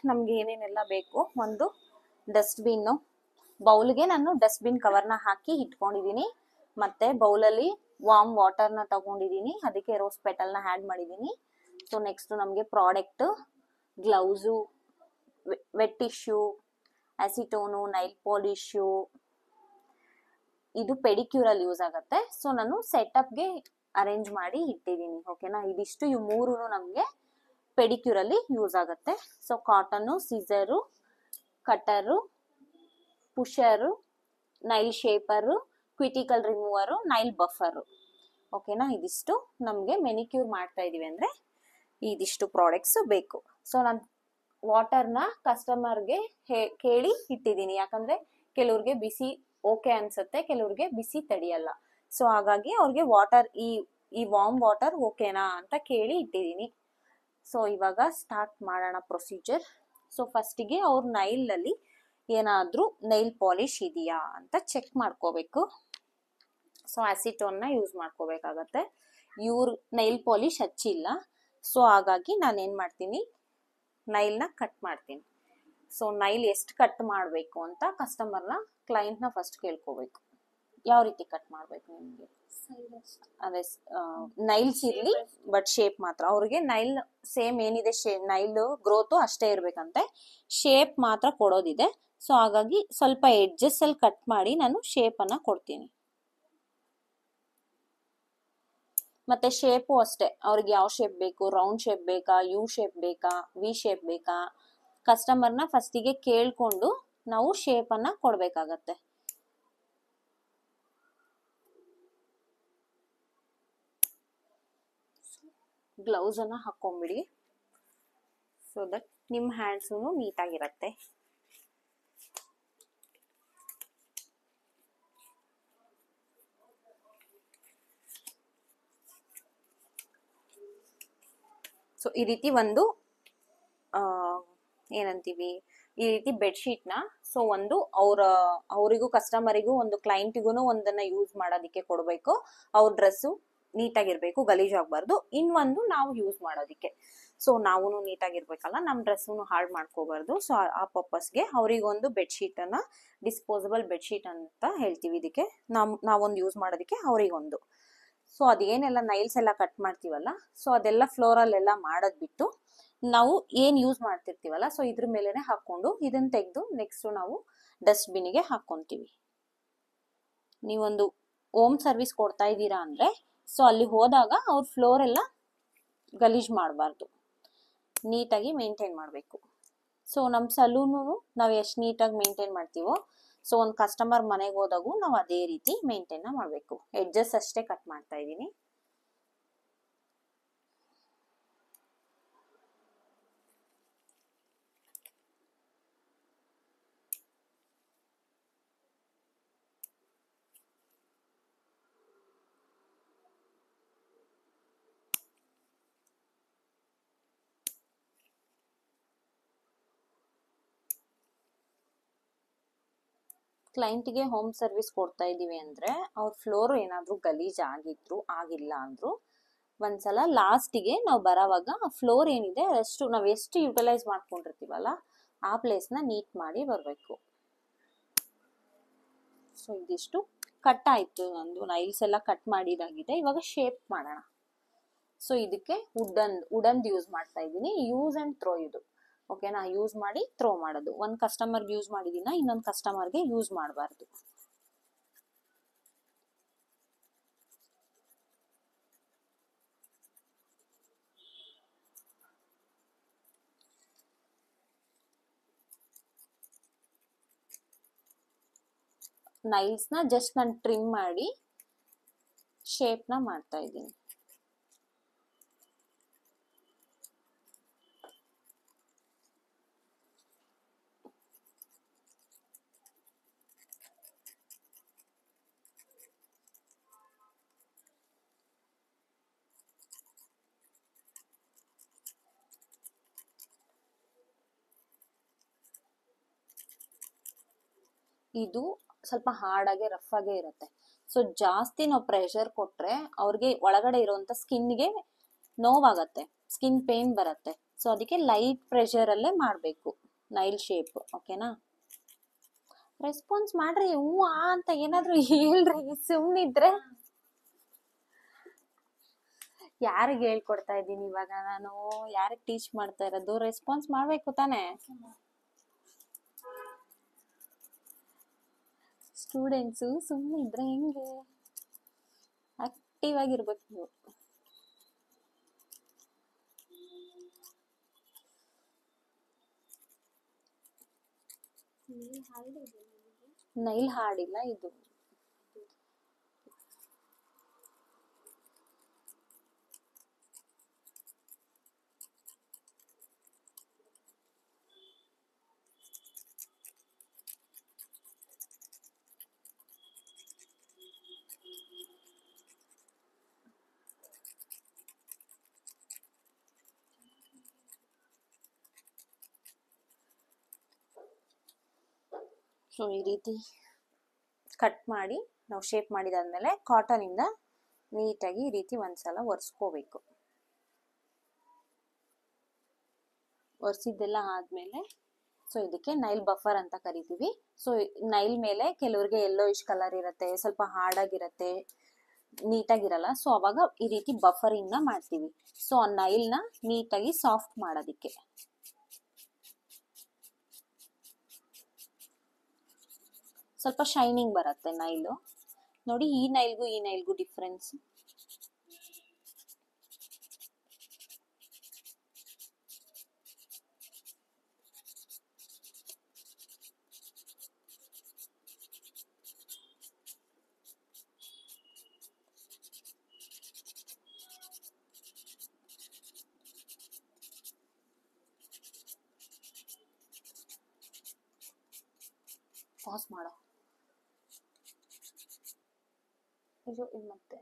ನಮ್ಗೆ ಏನೇನೆಲ್ಲ ಬೇಕು, ಒಂದು ಡಸ್ಟ್ಬಿನ್, ಬೌಲ್ಗೆ ನಾನು ಡಸ್ಟ್ಬಿನ್ ಕವರ್ನ ಹಾಕಿ ಇಟ್ಕೊಂಡಿದೀನಿ. ಮತ್ತೆ ಬೌಲಲ್ಲಿ ವಾರ್ಮ್ ವಾಟರ್ನ ತಗೊಂಡಿದೀನಿ, ಅದಕ್ಕೆ ರೋಸ್ ಪೆಟಲ್ನ ಆ್ಯಡ್ ಮಾಡಿದೀನಿ. ಸೊ ನೆಕ್ಸ್ಟ್ ನಮಗೆ product gloves, wet tissue, acetone, nail polish, ಇದು ಪೆಡಿಕ್ಯೂರಲ್ಲಿ ಯೂಸ್ ಆಗುತ್ತೆ. ಸೊ ನಾನು ಸೆಟಪ್ಗೆ ಅರೇಂಜ್ ಮಾಡಿ ಇಟ್ಟಿದ್ದೀನಿ. ಓಕೆನಾ, ಇದಿಷ್ಟು ಇವು ಮೂರು ನಮಗೆ ಪೆಡಿಕ್ಯೂರಲ್ಲಿ ಯೂಸ್ ಆಗುತ್ತೆ. So cotton, scissor, cutter, pusher, nail shaper, cuticle remover, nail buffer. ಓಕೆನಾ, ಇದಿಷ್ಟು ನಮಗೆ ಮೆನಿಕ್ಯೂರ್ ಮಾಡ್ತಾ ಇದೀವಿ ಅಂದ್ರೆ ಇದಿಷ್ಟು ಪ್ರಾಡಕ್ಟ್ಸ್ ಬೇಕು. ಸೊ ನಾನು ವಾಟರ್ನ ಕಸ್ಟಮರ್ಗೆ ಕೇಳಿ ಇಟ್ಟಿದ್ದೀನಿ, ಯಾಕಂದ್ರೆ ಕೆಲವ್ರಿಗೆ ಬಿಸಿ ಓಕೆ ಅನ್ಸುತ್ತೆ, ಕೆಲವ್ರಿಗೆ ಬಿಸಿ ತಡಿಯಲ್ಲ. ಸೊ ಹಾಗಾಗಿ ಅವ್ರಿಗೆ ವಾಟರ್ ಈ ವಾರ್ಮ್ ವಾಟರ್ ಓಕೆನಾ ಅಂತ ಕೇಳಿ ಇಟ್ಟಿದ್ದೀನಿ. ಸೊ ಇವಾಗ ಸ್ಟಾರ್ಟ್ ಮಾಡೋಣ ಪ್ರೊಸೀಜರ್. ಸೊ ಫಸ್ಟಿಗೆ ಅವ್ರ ನೈಲಲ್ಲಿ ಏನಾದರೂ ನೈಲ್ ಪಾಲಿಶ್ ಇದೆಯಾ ಅಂತ ಚೆಕ್ ಮಾಡ್ಕೋಬೇಕು. ಸೊ ಅಸಿಟೋನ್ನ ಯೂಸ್ ಮಾಡ್ಕೋಬೇಕಾಗತ್ತೆ. ಇವ್ರ ನೈಲ್ ಪಾಲಿಶ್ ಹಚ್ಚಿಲ್ಲ, ಸೊ ಹಾಗಾಗಿ ನಾನು ಏನು ಮಾಡ್ತೀನಿ, ನೈಲ್ನ ಕಟ್ ಮಾಡ್ತೀನಿ. ಸೊ ನೈಲ್ ಎಷ್ಟು ಕಟ್ ಮಾಡಬೇಕು ಅಂತ ಕ್ಲೈಂಟ್ನ ಫಸ್ಟ್ ಕೇಳ್ಕೋಬೇಕು. ಯಾವ ರೀತಿ ಕಟ್ ಮಾಡಬೇಕು ನಿಮಗೆ, ಅದೇ ನೈಲ್ಸ್ ಇರಲಿ ಬಟ್ ಶೇಪ್ ಮಾತ್ರ. ಅವ್ರಿಗೆ ನೈಲ್ ಸೇಮ್ ಏನಿದೆ ನೈಲ್ ಗ್ರೋತು ಅಷ್ಟೇ ಇರ್ಬೇಕಂತೆ, ಶೇಪ್ ಮಾತ್ರ ಕೊಡೋದಿದೆ. ಸೊ ಹಾಗಾಗಿ ಸ್ವಲ್ಪ ಎಡ್ಜಸ್ ಅಲ್ಲಿ ಕಟ್ ಮಾಡಿ ನಾನು ಶೇಪ್ ಅನ್ನ ಕೊಡ್ತೀನಿ. ಮತ್ತೆ ಶೇಪು ಅಷ್ಟೇ, ಅವ್ರಿಗೆ ಯಾವ ಶೇಪ್ ಬೇಕು, ರೌಂಡ್ ಶೇಪ್ ಬೇಕಾ, ಯು ಶೇಪ್ ಬೇಕಾ, ವಿ ಶೇಪ್ ಬೇಕಾ, ಕಸ್ಟಮರ್ನ ಫಸ್ಟಿಗೆ ಕೇಳ್ಕೊಂಡು ನಾವು ಶೇಪ್ ಅನ್ನ ಕೊಡ್ಬೇಕಾಗತ್ತೆ. ಗ್ಲೌಸ್ ಅನ್ನ ಹಾಕೊಂಡ್ಬಿಡಿ, ಸೊ ದಟ್ ನಿಮ್ಮ ಹ್ಯಾಂಡ್ಸು ನೀಟಾಗಿರತ್ತೆ. ಸೊ ಈ ರೀತಿ ಒಂದು ಏನಂತೀವಿ, ಈ ರೀತಿ ಬೆಡ್ಶೀಟ್ನ ಸೊ ಒಂದು ಅವರಿಗೂ ಕಸ್ಟಮರಿಗೂ ಒಂದು ಕ್ಲೈಂಟಿಗೂ ಒಂದನ್ನ ಯೂಸ್ ಮಾಡೋದಿಕ್ಕೆ ಕೊಡಬೇಕು. ಅವ್ರ ಡ್ರೆಸ್ಸು ನೀಟಾಗಿರ್ಬೇಕು, ಗಲೀಜಾಗಬಾರ್ದು. ಇನ್ನೊಂದು ನಾವು ಯೂಸ್ ಮಾಡೋದಿಕ್ಕೆ, ಸೊ ನಾವು ನೀಟಾಗಿರ್ಬೇಕಲ್ಲ, ನಮ್ಮ ಡ್ರೆಸ್ಸನ್ನು ಹಾಳು ಮಾಡ್ಕೋಬಾರ್ದು. ಸೊ ಆ ಪರ್ಪಸ್ಗೆ ಅವರಿಗೊಂದು ಬೆಡ್ಶೀಟ್ ಅನ್ನ, ಡಿಸ್ಪೋಸಬಲ್ ಬೆಡ್ಶೀಟ್ ಅಂತ ಹೇಳ್ತೀವಿ ಇದಕ್ಕೆ, ನಾವೊಂದು ಯೂಸ್ ಮಾಡೋದಿಕ್ಕೆ ಅವರಿಗೊಂದು. ಸೊ ಅದೇನೆಲ್ಲ ನೈಲ್ಸ್ ಎಲ್ಲ ಕಟ್ ಮಾಡ್ತೀವಲ್ಲ, ಸೊ ಅದೆಲ್ಲ ಫ್ಲೋರಲ್ಲೆಲ್ಲ ಮಾಡೋದ್ ಬಿಟ್ಟು ನಾವು ಏನ್ ಯೂಸ್ ಮಾಡ್ತಿರ್ತೀವಲ್ಲ, ಸೊ ಇದ್ರ ಮೇಲೆನೆ ಹಾಕೊಂಡು ಇದನ್ನ ತೆಗೆದು ನೆಕ್ಸ್ಟ್ ನಾವು ಡಸ್ಟ್ಬಿನ್ಗೆ ಹಾಕೊಂತೀವಿ. ನೀವೊಂದು ಹೋಮ್ ಸರ್ವಿಸ್ ಕೊಡ್ತಾ ಇದ್ದೀರಾ ಅಂದ್ರೆ ಸೊ ಅಲ್ಲಿ ಹೋದಾಗ ಅವ್ರ ಫ್ಲೋರ್ ಎಲ್ಲ ಗಲೀಜ್ ಮಾಡಬಾರ್ದು, ನೀಟಾಗಿ ಮೇಂಟೈನ್ ಮಾಡಬೇಕು. ಸೊ ನಮ್ಮ ಸಲೂನು ನಾವು ಎಷ್ಟು ನೀಟಾಗಿ ಮೇಂಟೈನ್ ಮಾಡ್ತೀವೋ, ಸೊ ಒಂದು ಕಸ್ಟಮರ್ ಮನೆಗೆ ಹೋದಾಗೂ ನಾವು ಅದೇ ರೀತಿ ಮೇಂಟೈನ್ ಮಾಡಬೇಕು. ಎಡ್ಜಸ್ ಅಷ್ಟೇ ಕಟ್ ಮಾಡ್ತಾ ಇದ್ದೀನಿ. ಕ್ಲೈಂಟ್ಗೆ ಹೋಮ್ ಸರ್ವಿಸ್ ಕೊಡ್ತಾ ಇದೀವಿ ಅಂದ್ರೆ ಅವ್ರ ಫ್ಲೋರ್ ಏನಾದ್ರೂ ಗಲೀಜ್ ಆಗಿಲ್ಲ ಅಂದ್ರು ಒಂದ್ಸಲ ಲಾಸ್ಟಿಗೆ ನಾವು ಬರೋವಾಗ ಫ್ಲೋರ್ ಏನಿದೆ ನಾವು ಎಷ್ಟು ಯುಟಿಲೈಸ್ ಮಾಡ್ಕೊಂಡಿರ್ತೀವಲ್ಲ ಆ ಪ್ಲೇಸ್ನ ನೀಟ್ ಮಾಡಿ ಬರಬೇಕು. ಸೊ ಇದಿಷ್ಟು ಕಟ್ ಆಯ್ತು, ನಂದು ನೈಲ್ಸ್ ಎಲ್ಲ ಕಟ್ ಮಾಡಿದಾಗಿದೆ. ಇವಾಗ ಶೇಪ್ ಮಾಡೋಣ. ಸೊ ಇದಕ್ಕೆ ವುಡನ್ ಯೂಸ್ ಮಾಡ್ತಾ ಇದ್ದೀನಿ, ಯೂಸ್ ಅಂಡ್ ಥ್ರೋ ಇದು. ಓಕೆನಾ, ಯೂಸ್ ಮಾಡಿ ಥ್ರೋ ಮಾಡೋದು. ಒಂದು ಕಸ್ಟಮರ್ಗೆ ಯೂಸ್ ಮಾಡಿದೀನ, ಇನ್ನೊಂದು ಕಸ್ಟಮರ್ಗೆ ಯೂಸ್ ಮಾಡಬಾರ್ದು. ನೈಲ್ಸ್ನ ಜಸ್ಟ್ ನಾನು ಟ್ರಿಮ್ ಮಾಡಿ ಶೇಪ್ನ ಮಾಡ್ತಾ ಇದ್ದೀನಿ. ಇದು ಸ್ವಲ್ಪ ಹಾರ್ಡ್ ಆಗಿ ರಫ್ ಆಗೇ ಇರುತ್ತೆ. ಸೊ ಜಾಸ್ತಿ ನಾವು ಪ್ರೆಷರ್ ಕೊಟ್ರೆ ಅವ್ರಿಗೆ ಒಳಗಡೆ ಇರುವಂತ ಸ್ಕಿನ್ಗೆ ನೋವಾಗತ್ತೆ, ಸ್ಕಿನ್ ಪೇನ್ ಬರುತ್ತೆ. ಸೊ ಅದಕ್ಕೆ ಲೈಟ್ ಪ್ರೆಷರ್ ಅಲ್ಲೇ ಮಾಡಬೇಕು ನೈಲ್ ಶೇಪ್. ಓಕೆನಾ? ರೆಸ್ಪಾನ್ಸ್ ಮಾಡ್ರಿ, ಹ್ಞೂ ಆ ಅಂತ ಏನಾದ್ರು ಹೇಳ್ರಿ, ಸುಮ್ಮನಿದ್ರೆ. ಯಾರಿಗೆ ಹೇಳ್ಕೊಡ್ತಾ ಇದ್ದೀನಿ ಇವಾಗ ನಾನು? ಯಾರಿಗೆ ಟೀಚ್ ಮಾಡ್ತಾ ಇರೋದು? ರೆಸ್ಪಾನ್ಸ್ ಮಾಡ್ಬೇಕು ತಾನೆ. ಸ್ಟೂಡೆಂಟ್ಸು ಸುಮ್ಮನೆ ಇದ್ರೆ ಹೆಂಗೆ? ಆಕ್ಟಿವ್ ಆಗಿರ್ಬೇಕು ನೀವು. ನೈಲ್ ಹಾಡಿಲ್ಲ ಇದು. ಸೊ ಈ ರೀತಿ ಕಟ್ ಮಾಡಿ ನಾವು ಶೇಪ್ ಮಾಡಿದಾದ್ಮೇಲೆ ಕಾಟನ್ ಇಂದ ನೀಟಾಗಿ ಈ ರೀತಿ ಒಂದ್ಸಲ ಒರೆಸ್ಕೋಬೇಕು. ಒರೆಸಿದ್ದೆಲ್ಲ ಆದ್ಮೇಲೆ ಸೊ ಇದಕ್ಕೆ ನೈಲ್ ಬಫರ್ ಅಂತ ಕರಿತೀವಿ. ಸೊ ನೈಲ್ ಮೇಲೆ ಕೆಲವ್ರಿಗೆ ಯೆಲ್ಲೋಯಿಶ್ ಕಲರ್ ಇರುತ್ತೆ, ಸ್ವಲ್ಪ ಹಾರ್ಡಾಗಿರುತ್ತೆ, ನೀಟಾಗಿರಲ್ಲ. ಸೊ ಅವಾಗ ಈ ರೀತಿ ಬಫರಿಂಗ್ ನ ಮಾಡ್ತೀವಿ. ಸೊ ಆ ನೈಲ್ ನ ನೀಟಾಗಿ ಸಾಫ್ಟ್ ಮಾಡೋದಿಕ್ಕೆ. ಸ್ವಲ್ಪ ಶೈನಿಂಗ್ ಬರುತ್ತೆ ನೈಲು. ನೋಡಿ, ಈ ನೈಲ್ಗೂ ಡಿಫ್ರೆನ್ಸ್. ಪಾಸ್ ಮಾಡೋ ಇದು ಮತ್ತೆ